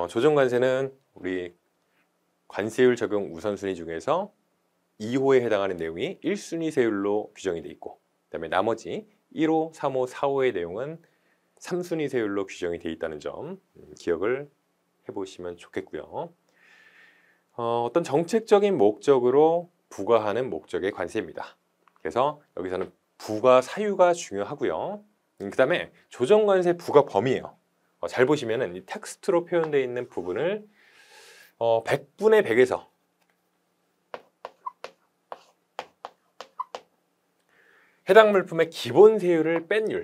조정관세는 우리 관세율 적용 우선순위 중에서 2호에 해당하는 내용이 1순위 세율로 규정이 되어 있고, 그다음에 나머지 1호, 3호, 4호의 내용은 3순위 세율로 규정이 되어 있다는 점 기억을 해보시면 좋겠고요. 어떤 정책적인 목적으로 부과하는 목적의 관세입니다. 그래서 여기서는 부과 사유가 중요하고요. 그 다음에 조정관세 부과 범위예요. 잘 보시면은 이 텍스트로 표현되어 있는 부분을 100분의 100에서 해당 물품의 기본 세율을 뺀 율,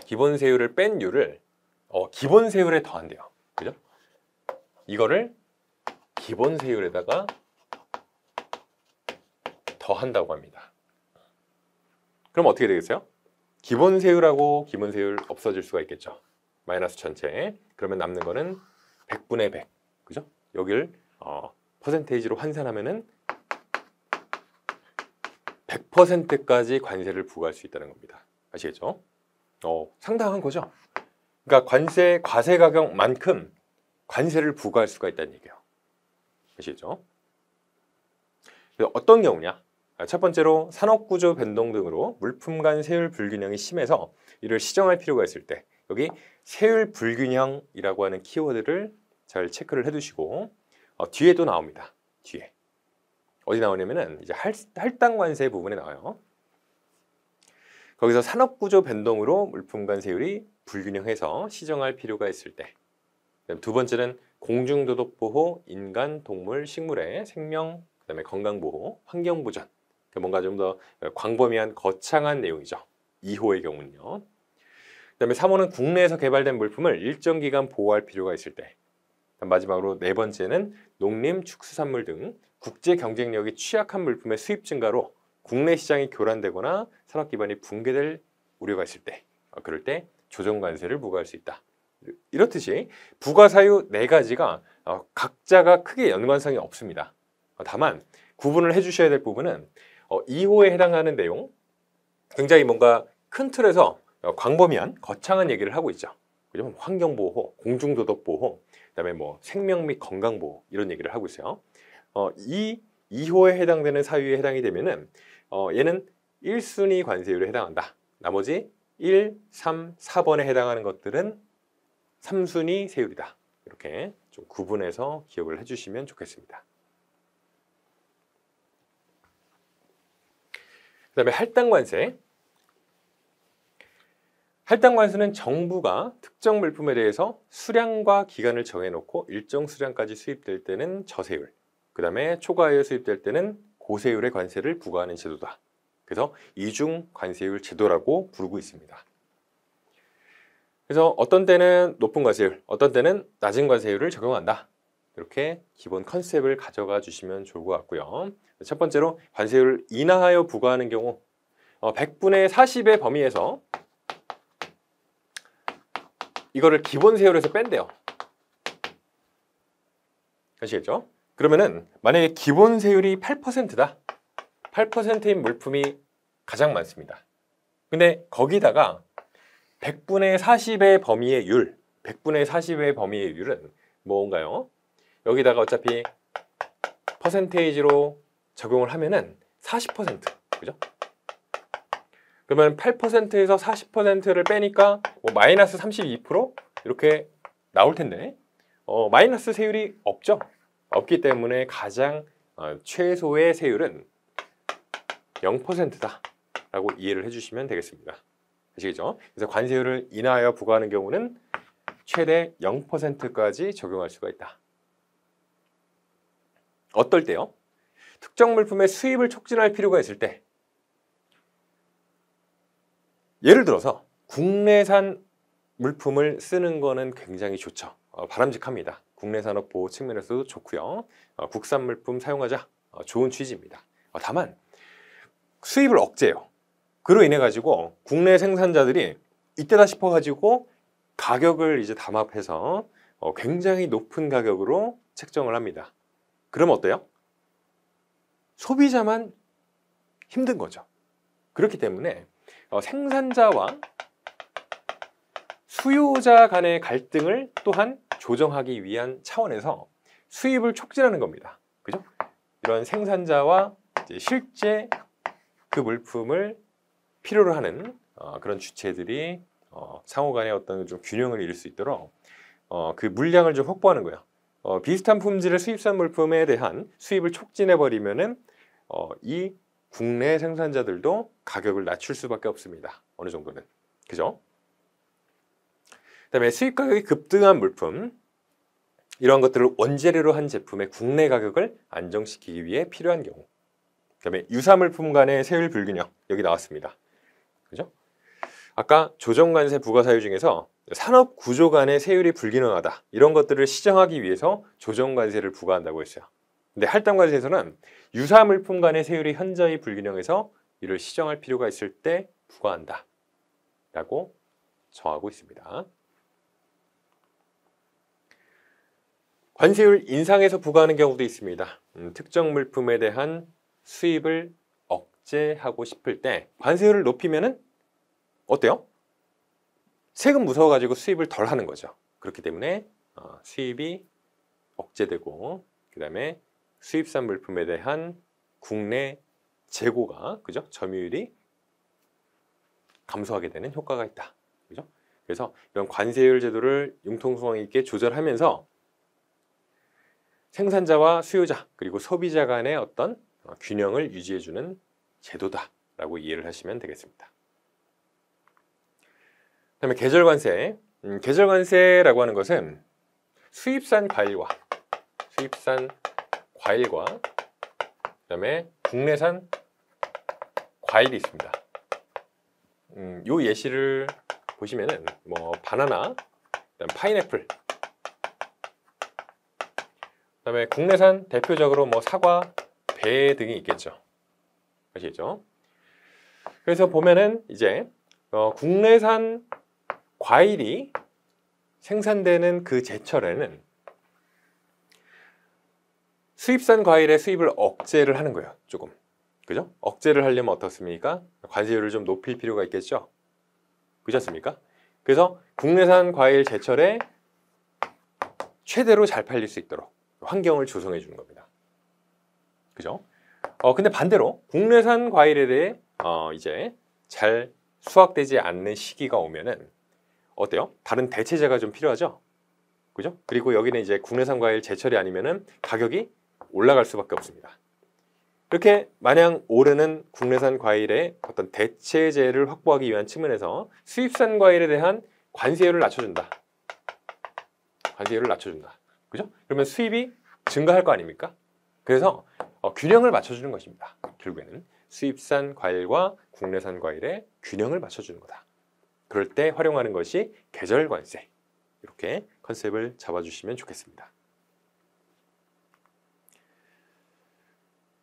기본 세율을 기본 세율에 더한대요. 그죠? 이거를 기본 세율에다가 더한다고 합니다. 그럼 어떻게 되겠어요? 기본 세율하고 기본 세율 없어질 수가 있겠죠. 마이너스 전체. 그러면 남는 거는 100분의 100. 그죠? 여기를 퍼센테이지로 환산하면은 100%까지 관세를 부과할 수 있다는 겁니다. 아시겠죠? 상당한 거죠. 그러니까 과세 가격만큼 관세를 부과할 수가 있다는 얘기예요. 아시겠죠? 그래서 어떤 경우냐? 첫 번째로 산업구조 변동 등으로 물품 간 세율 불균형이 심해서 이를 시정할 필요가 있을 때, 여기 세율 불균형이라고 하는 키워드를 잘 체크를 해두시고, 뒤에도 나옵니다. 뒤에 어디 나오냐면은 이제 할당 관세 부분에 나와요. 거기서 산업구조 변동으로 물품 간 세율이 불균형해서 시정할 필요가 있을 때, 두 번째는 공중도덕보호, 인간, 동물, 식물의 생명, 그다음에 건강보호, 환경보전, 뭔가 좀 더 광범위한 거창한 내용이죠. 2호의 경우는요. 그다음에 3호는 국내에서 개발된 물품을 일정 기간 보호할 필요가 있을 때, 마지막으로 네 번째는 농림, 축수산물 등 국제 경쟁력이 취약한 물품의 수입 증가로 국내 시장이 교란되거나 산업 기반이 붕괴될 우려가 있을 때, 그럴 때 조정관세를 부과할 수 있다. 이렇듯이 부과 사유 네 가지가 각자가 크게 연관성이 없습니다. 다만 구분을 해주셔야 될 부분은 2호에 해당하는 내용, 굉장히 뭔가 큰 틀에서 광범위한 거창한 얘기를 하고 있죠. 그죠? 환경보호, 공중도덕보호, 그다음에 뭐 생명 및 건강보호, 이런 얘기를 하고 있어요. 이 2호에 해당되는 사유에 해당이 되면은 얘는 1순위 관세율에 해당한다. 나머지 1, 3, 4번에 해당하는 것들은 3순위 세율이다. 이렇게 좀 구분해서 기억을 해주시면 좋겠습니다. 그 다음에 할당관세. 할당관세는 정부가 특정 물품에 대해서 수량과 기간을 정해놓고 일정 수량까지 수입될 때는 저세율, 그 다음에 초과하여 수입될 때는 고세율의 관세를 부과하는 제도다. 그래서 이중 관세율 제도라고 부르고 있습니다. 그래서 어떤 때는 높은 관세율, 어떤 때는 낮은 관세율을 적용한다. 이렇게 기본 컨셉을 가져가 주시면 좋을 것 같고요. 첫 번째로 관세율을 인하하여 부과하는 경우 100분의 40의 범위에서 이거를 기본 세율에서 뺀대요. 아시겠죠? 그러면은 만약에 기본 세율이 8%다. 8%인 물품이 가장 많습니다. 근데 거기다가 100분의 40의 범위의 율, 100분의 40의 범위의 율은 뭔가요? 여기다가 어차피 퍼센테이지로 적용을 하면은 40%, 그죠? 그러면 8%에서 40%를 빼니까 뭐 마이너스 32% 이렇게 나올 텐데, 마이너스 세율이 없죠? 없기 때문에 가장 최소의 세율은 0%다 라고 이해를 해주시면 되겠습니다. 아시겠죠? 그래서 관세율을 인하하여 부과하는 경우는 최대 0%까지 적용할 수가 있다. 어떨 때요? 특정 물품의 수입을 촉진할 필요가 있을 때, 예를 들어서 국내산 물품을 쓰는 거는 굉장히 좋죠. 바람직합니다. 국내 산업 보호 측면에서도 좋고요. 국산 물품 사용하자, 좋은 취지입니다. 다만 수입을 억제해요. 그로 인해 가지고 국내 생산자들이 이때다 싶어 가지고 가격을 이제 담합해서 굉장히 높은 가격으로 책정을 합니다. 그럼 어때요? 소비자만 힘든 거죠. 그렇기 때문에 생산자와 수요자 간의 갈등을 또한 조정하기 위한 차원에서 수입을 촉진하는 겁니다. 그죠? 이런 생산자와 이제 실제 그 물품을 필요로 하는 그런 주체들이 상호 간의 어떤 좀 균형을 이룰 수 있도록 그 물량을 좀 확보하는 거예요. 비슷한 품질의 수입산 물품에 대한 수입을 촉진해 버리면은 이 국내 생산자들도 가격을 낮출 수밖에 없습니다. 어느 정도는. 그죠? 그다음에 수입 가격이 급등한 물품, 이러한 것들을 원재료로 한 제품의 국내 가격을 안정시키기 위해 필요한 경우. 그다음에 유사물품 간의 세율 불균형, 여기 나왔습니다. 그죠? 아까 조정관세 부과 사유 중에서 산업 구조 간의 세율이 불균형하다, 이런 것들을 시정하기 위해서 조정관세를 부과한다고 했어요. 근데 할당관세에서는 유사물품 간의 세율이 현저히 불균형해서 이를 시정할 필요가 있을 때 부과한다 라고 정하고 있습니다. 관세율 인상해서 부과하는 경우도 있습니다. 특정 물품에 대한 수입을 억제하고 싶을 때 관세율을 높이면은 어때요? 세금 무서워가지고 수입을 덜 하는 거죠. 그렇기 때문에 수입이 억제되고, 그 다음에 수입산 물품에 대한 국내 재고가, 그죠? 점유율이 감소하게 되는 효과가 있다. 그죠? 그래서 이런 관세율 제도를 융통성 있게 조절하면서 생산자와 수요자 그리고 소비자 간의 어떤 균형을 유지해주는 제도다라고 이해를 하시면 되겠습니다. 그다음에 계절관세. 계절관세라고 하는 것은 수입산 과일과 그다음에 국내산 과일이 있습니다. 요 예시를 보시면은 뭐 바나나, 그다음 파인애플, 그다음에 국내산 대표적으로 뭐 사과, 배 등이 있겠죠. 아시겠죠? 그래서 보면은 이제 국내산 과일이 생산되는 그 제철에는 수입산 과일의 수입을 억제를 하는 거예요. 조금. 그죠? 억제를 하려면 어떻습니까? 관세율을 좀 높일 필요가 있겠죠. 그렇지 않습니까? 그래서 국내산 과일 제철에 최대로 잘 팔릴 수 있도록 환경을 조성해 주는 겁니다. 그죠? 근데 반대로 국내산 과일에 대해 이제 잘 수확되지 않는 시기가 오면은 어때요? 다른 대체제가 좀 필요하죠? 그죠? 그리고 여기는 이제 국내산 과일 제철이 아니면은 가격이 올라갈 수밖에 없습니다. 이렇게 마냥 오르는 국내산 과일의 어떤 대체제를 확보하기 위한 측면에서 수입산 과일에 대한 관세율을 낮춰준다. 관세율을 낮춰준다. 그죠? 그러면 수입이 증가할 거 아닙니까? 그래서 균형을 맞춰주는 것입니다. 결국에는 수입산 과일과 국내산 과일의 균형을 맞춰주는 거다. 그럴 때 활용하는 것이 계절관세. 이렇게 컨셉을 잡아주시면 좋겠습니다.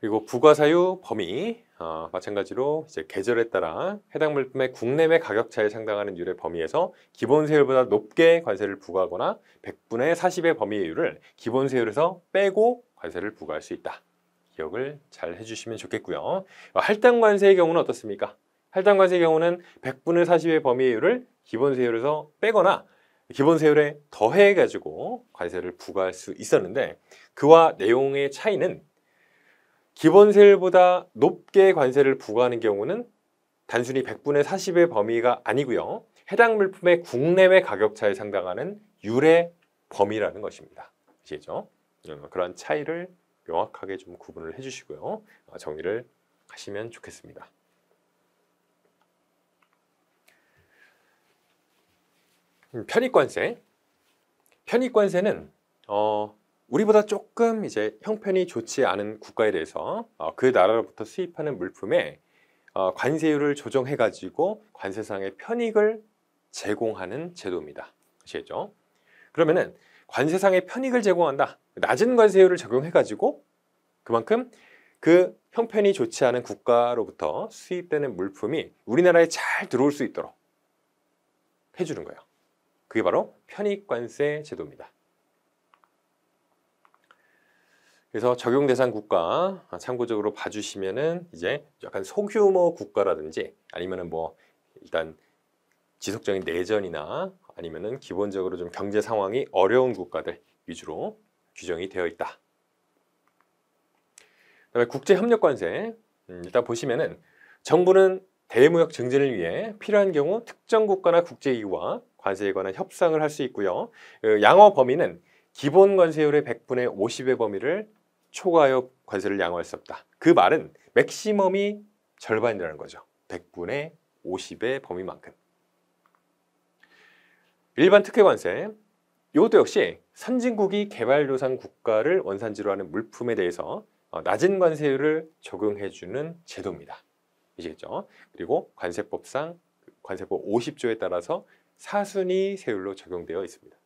그리고 부과사유 범위, 마찬가지로 이제 계절에 따라 해당 물품의 국내외 가격 차에 상당하는 율의 범위에서 기본세율보다 높게 관세를 부과하거나 100분의 40의 범위율을 기본세율에서 빼고 관세를 부과할 수 있다. 기억을 잘 해주시면 좋겠고요. 할당관세의 경우는 어떻습니까? 할당관세의 경우는 100분의 40의 범위율을 기본세율에서 빼거나 기본세율에 더해가지고 관세를 부과할 수 있었는데, 그와 내용의 차이는 기본세율보다 높게 관세를 부과하는 경우는 단순히 100분의 40의 범위가 아니고요. 해당 물품의 국내외 가격차에 상당하는 율의 범위라는 것입니다. 아시겠죠? 그런 차이를 명확하게 좀 구분을 해주시고요. 정리를 하시면 좋겠습니다. 편입관세. 편입관세는 우리보다 조금 이제 형편이 좋지 않은 국가에 대해서 그 나라로부터 수입하는 물품에 관세율을 조정해 가지고 관세상의 편익을 제공하는 제도입니다. 아시겠죠? 그러면은 관세상의 편익을 제공한다. 낮은 관세율을 적용해 가지고 그만큼 그 형편이 좋지 않은 국가로부터 수입되는 물품이 우리나라에 잘 들어올 수 있도록 해주는 거예요. 그게 바로 편익관세 제도입니다. 그래서 적용 대상 국가 참고적으로 봐주시면은 이제 약간 소규모 국가라든지 아니면은 뭐 일단 지속적인 내전이나 아니면은 기본적으로 좀 경제 상황이 어려운 국가들 위주로 규정이 되어 있다. 그다음에 국제협력관세. 일단 보시면은 정부는 대무역 증진을 위해 필요한 경우 특정 국가나 국제기구와 관세에 관한 협상을 할 수 있고요. 양어 범위는 기본 관세율의 100분의 50의 범위를 초과하여 관세를 양호할 수 없다. 그 말은 맥시멈이 절반이라는 거죠. 100분의 50의 범위만큼. 일반 특혜관세. 이것도 역시 선진국이 개발도상 국가를 원산지로 하는 물품에 대해서 낮은 관세율을 적용해주는 제도입니다. 아시겠죠? 그리고 관세법상 관세법 50조에 따라서 사순위 세율로 적용되어 있습니다.